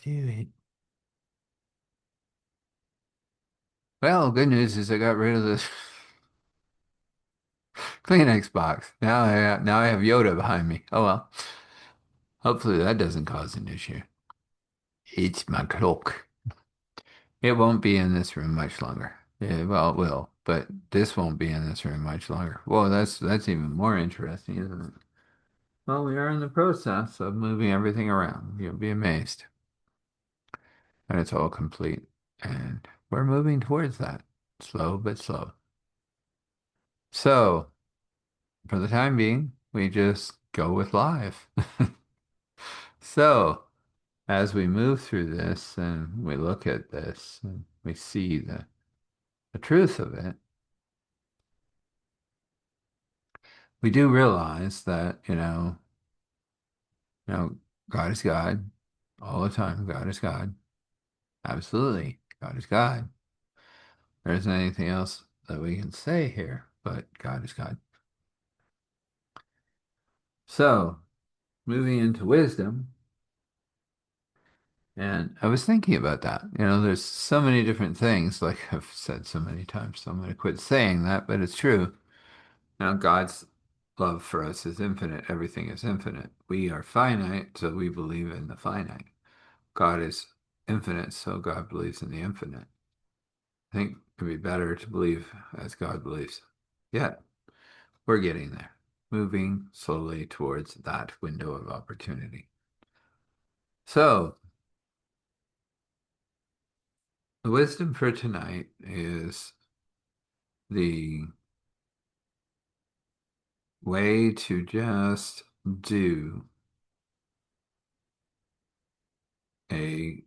do it. Well, good news is I got rid of this Kleenex box. Now I have Yoda behind me. Oh well. Hopefully that doesn't cause an issue. It's my cloak. It won't be in this room much longer. Yeah, well, it will, but this won't be in this room much longer. Well, that's even more interesting, isn't it? Well, we are in the process of moving everything around. You'll be amazed. And it's all complete. And we're moving towards that, slow but slow. So, for the time being, we just go with live. So, as we move through this and we look at this and we see the truth of it, we do realize that, God is God all the time. God is God. Absolutely. God is God. There isn't anything else that we can say here, but God is God. So, moving into wisdom, and I was thinking about that. There's so many different things, like I've said so many times, so I'm going to quit saying that, but it's true. God's love for us is infinite. Everything is infinite. We are finite, so we believe in the finite. God is infinite, so God believes in the infinite. I think it'd be better to believe as God believes. Yet, we're getting there, moving slowly towards that window of opportunity. So, the wisdom for tonight is the way to just do a,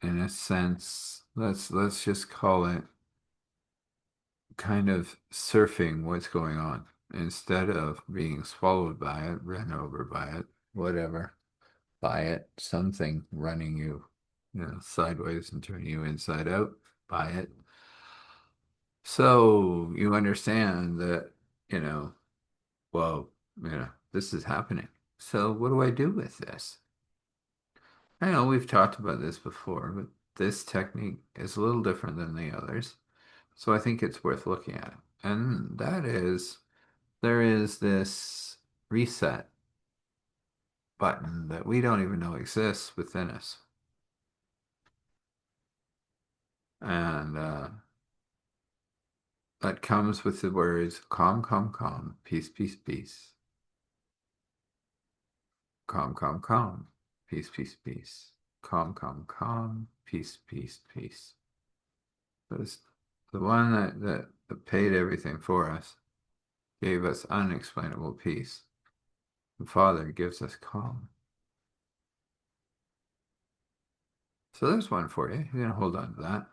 in a sense, let's just call it kind of surfing what's going on instead of being swallowed by it, run over by it, whatever, by it, something running you, sideways and turning you inside out by it. So you understand that, you know, well, this is happening. So what do I do with this? I know we've talked about this before, but this technique is a little different than the others. So I think it's worth looking at. And that is, there is this reset button that we don't even know exists within us. And that comes with the words calm, calm, calm, peace, peace, peace. Calm, calm, calm, peace, peace, peace. Calm, calm, calm, peace, peace, peace. Because the one that paid everything for us gave us unexplainable peace. The Father gives us calm. So there's one for you. You're going to hold on to that.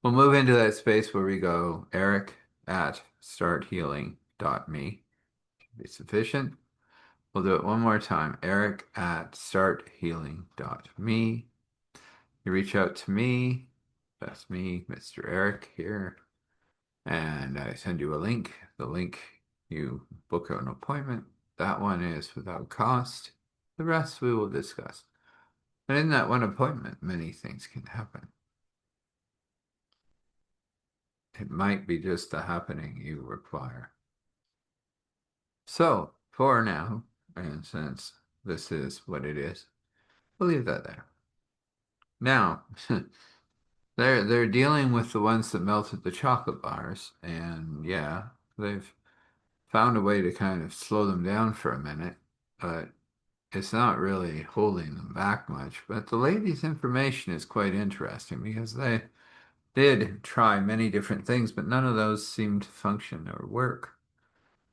We'll move into that space where we go Eric at starthealing.me. Should be sufficient. We'll do it one more time. Eric at starthealing.me. You reach out to me. That's me, Mr. Eric here. And I send you a link. The link, you book an appointment. That one is without cost. The rest we will discuss. And in that one appointment, many things can happen. It might be just the happening you require. So, for now, and since this is what it is, we'll leave that there. Now, they're dealing with the ones that melted the chocolate bars, and yeah, they've found a way to kind of slow them down for a minute, but it's not really holding them back much. But the lady's information is quite interesting because they did try many different things, but none of those seemed to function or work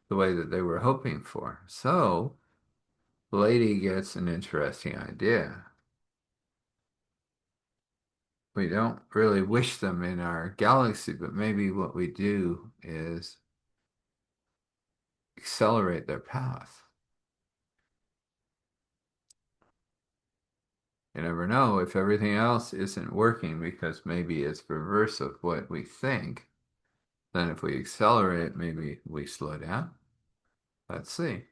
the way that they were hoping for. So the lady gets an interesting idea. We don't really wish them in our galaxy, but maybe what we do is accelerate their path. You never know if everything else isn't working because maybe it's reverse of what we think. Then if we accelerate, maybe we slow down. Let's see.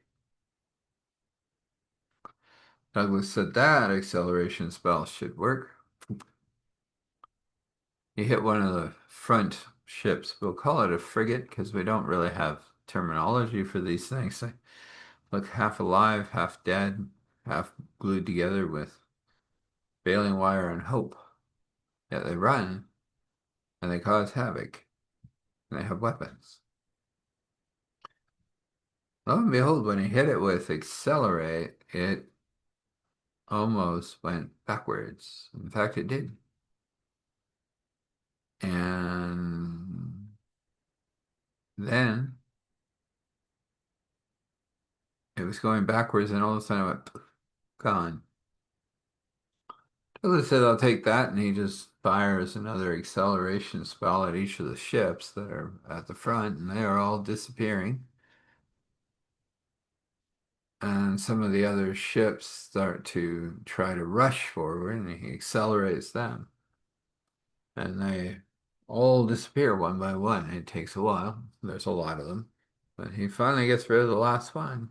Douglas said that acceleration spell should work. He hit one of the front ships. We'll call it a frigate because we don't really have terminology for these things. They look half alive, half dead, half glued together with baling wire and hope. Yet they run and they cause havoc and they have weapons. Lo and behold, when he hit it with accelerate, it almost went backwards. In fact, it did. And then it was going backwards, and all of a sudden it went poof, gone. Douglas said, I'll take that, and he just fires another acceleration spell at each of the ships that are at the front, and they are all disappearing. And some of the other ships start to try to rush forward, and he accelerates them. And they all disappear one by one. It takes a while. There's a lot of them. But he finally gets rid of the last one,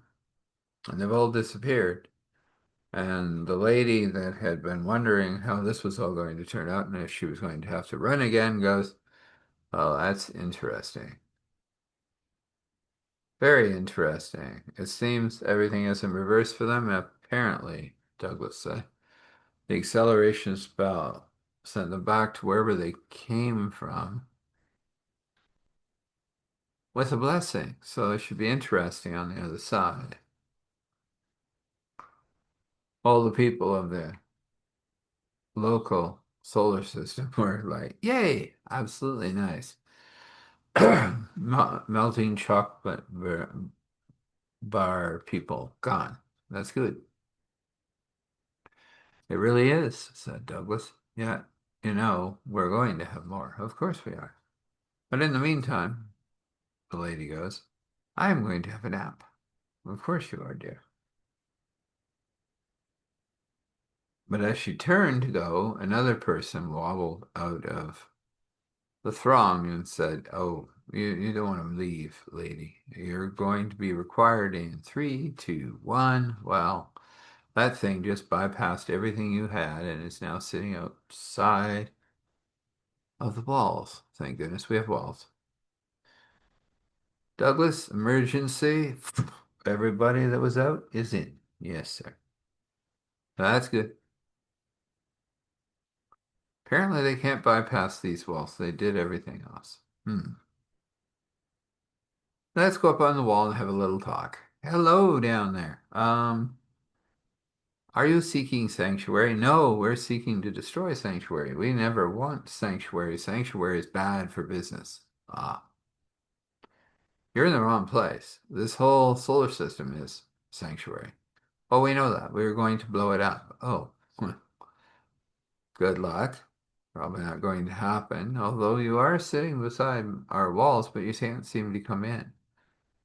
and they've all disappeared. And the lady that had been wondering how this was all going to turn out and if she was going to have to run again goes, "Oh, that's interesting. Very interesting. It seems everything is in reverse for them, apparently," Douglas said. The acceleration spell sent them back to wherever they came from with a blessing, so it should be interesting on the other side. All the people of the local solar system were like, "Yay, absolutely nice." Melting chocolate bar people gone. That's good. It really is, said Douglas. Yeah, we're going to have more. Of course we are. But in the meantime, the lady goes, I'm going to have a nap. Of course you are, dear. But as she turned to go, another person wobbled out of the throng and said, Oh, you don't want to leave, lady. You're going to be required in 3, 2, 1. Well, that thing just bypassed everything you had and is now sitting outside of the walls. Thank goodness we have walls. Douglas, emergency. Everybody that was out is in. Yes, sir. That's good. Apparently they can't bypass these walls. They did everything else. Let's go up on the wall and have a little talk. Hello down there. Are you seeking sanctuary? No, we're seeking to destroy sanctuary. We never want sanctuary. Sanctuary is bad for business. Ah, you're in the wrong place. This whole solar system is sanctuary. Oh, we know that. We were going to blow it up. Oh, good luck. Probably not going to happen. Although you are sitting beside our walls, but you can't seem to come in.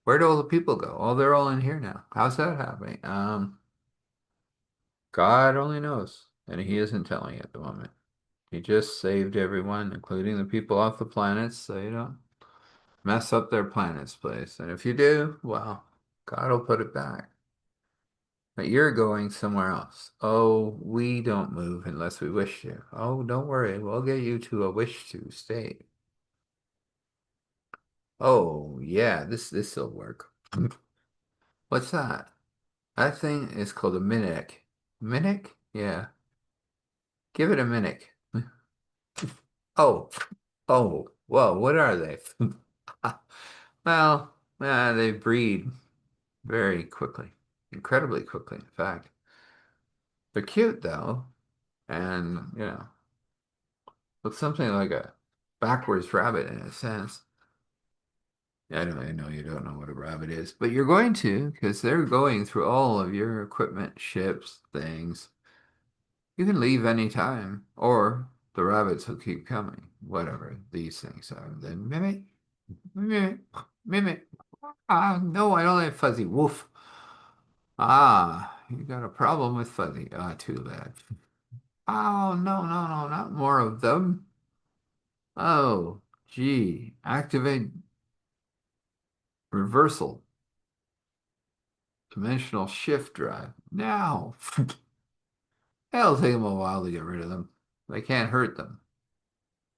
Where do all the people go? Oh, they're all in here now. How's that happening? God only knows, and he isn't telling at the moment. He just saved everyone, including the people off the planets, so you don't mess up their planet's place. And if you do, well, God will put it back. But you're going somewhere else. Oh, we don't move unless we wish to. Oh, don't worry, we'll get you to a wish to state. Oh, yeah, this'll work. What's that? That thing is called a Minic. Minic? Yeah. Give it a Minic. Oh, oh, whoa, what are they? Well, they breed very quickly, incredibly quickly, in fact. They're cute though, and look something like a backwards rabbit in a sense. I know you don't know what a rabbit is, but you're going to because they're going through all of your equipment, ships, things. You can leave anytime, or the rabbits will keep coming, whatever these things are. Then mimic, mimic, mimic. Ah, no, I don't have Fuzzy. Woof. Ah, you got a problem with Fuzzy. Ah, too bad. Oh, no, no, no, not more of them. Oh, gee. Activate reversal. Dimensional shift drive. Now. It'll take them a while to get rid of them. They can't hurt them.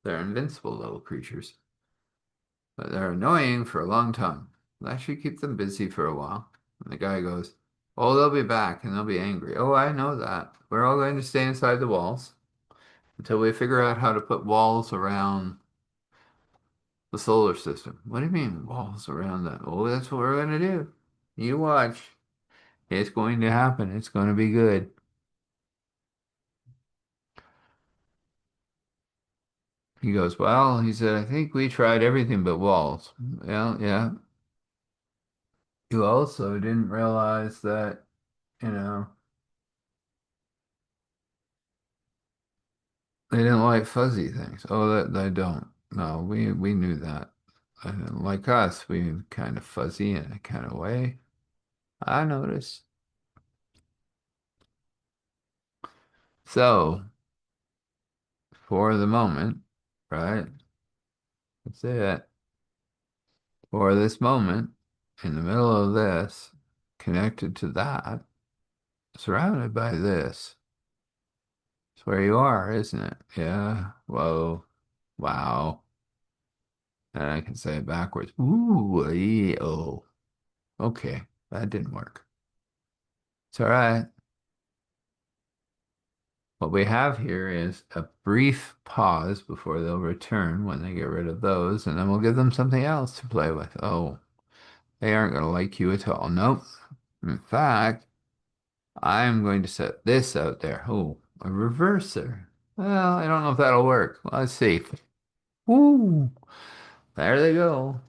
They're invincible little creatures, but they're annoying for a long time. That should keep them busy for a while. And the guy goes, "Oh, they'll be back and they'll be angry." Oh, I know that. We're all going to stay inside the walls until we figure out how to put walls around the solar system. What do you mean walls around that? Oh, that's what we're going to do. You watch. It's going to happen. It's going to be good. He goes, "Well," he said, "I think we tried everything but walls." Well, yeah. You also didn't realize that, you know, they didn't like fuzzy things. Oh, that they don't. No, we knew that. Like us, we kind of fuzzy in a kind of way. I noticed. So, for the moment, right? That's it. For this moment, in the middle of this, connected to that, surrounded by this. It's where you are, isn't it? Yeah. Whoa. Wow. And I can say it backwards. Ooh, oh. Okay. That didn't work. It's all right. What we have here is a brief pause before they'll return when they get rid of those, and then we'll give them something else to play with. Oh, they aren't going to like you at all. Nope. In fact, I'm going to set this out there. Oh, a reverser. Well, I don't know if that'll work. Let's see. Ooh, there they go.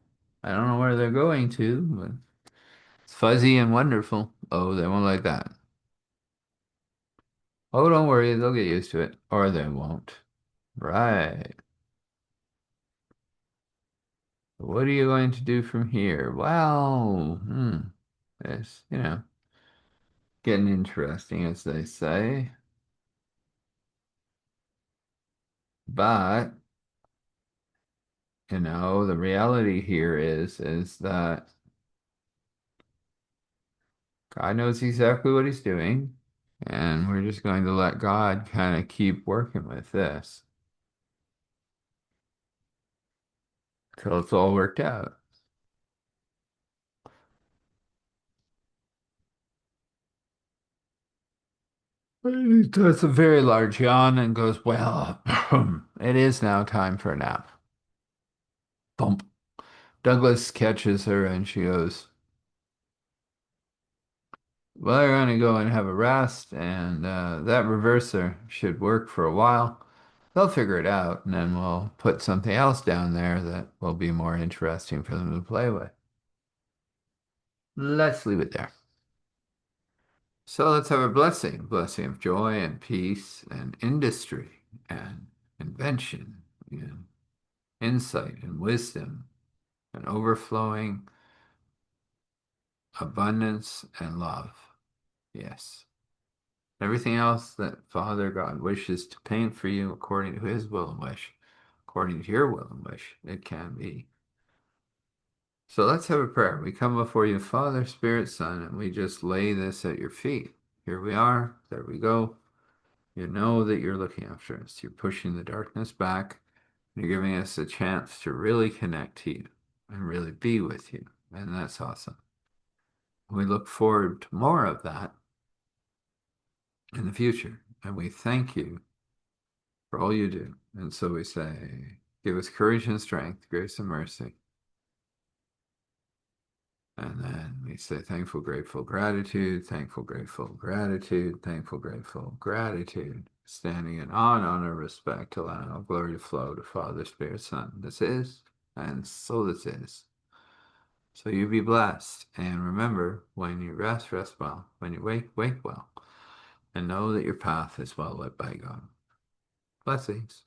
I don't know where they're going to, but it's fuzzy and wonderful. Oh, they won't like that. Oh, don't worry, they'll get used to it. Or they won't. Right. What are you going to do from here? Well, it's, getting interesting, as they say. But, the reality here is that God knows exactly what he's doing, and we're just going to let God kind of keep working with this till it's all worked out. He does a very large yawn and goes, "Well, it is now time for a nap." Bump. Douglas catches her and she goes, "Well, you're going to go and have a rest, and that reverser should work for a while. They'll figure it out, and then we'll put something else down there that will be more interesting for them to play with." Let's leave it there. So let's have a blessing of joy and peace and industry and invention and insight and wisdom and overflowing abundance and love. Yes. Everything else that Father God wishes to paint for you according to his will and wish, according to your will and wish, it can be. So let's have a prayer. We come before you, Father, Spirit, Son, and we just lay this at your feet. Here we are. There we go. You know that you're looking after us. You're pushing the darkness back. You're giving us a chance to really connect to you and really be with you. And that's awesome. We look forward to more of that in the future. And we thank you for all you do. And so we say, give us courage and strength, grace and mercy. And then we say, thankful, grateful, gratitude, thankful, grateful, gratitude, thankful, grateful, gratitude. Standing in awe and honor, respect, allowing all glory to flow to Father, Spirit, Son. This is, and so this is. So you be blessed. And remember, when you rest, rest well. When you wake, wake well. And know that your path is well lit by God. Blessings.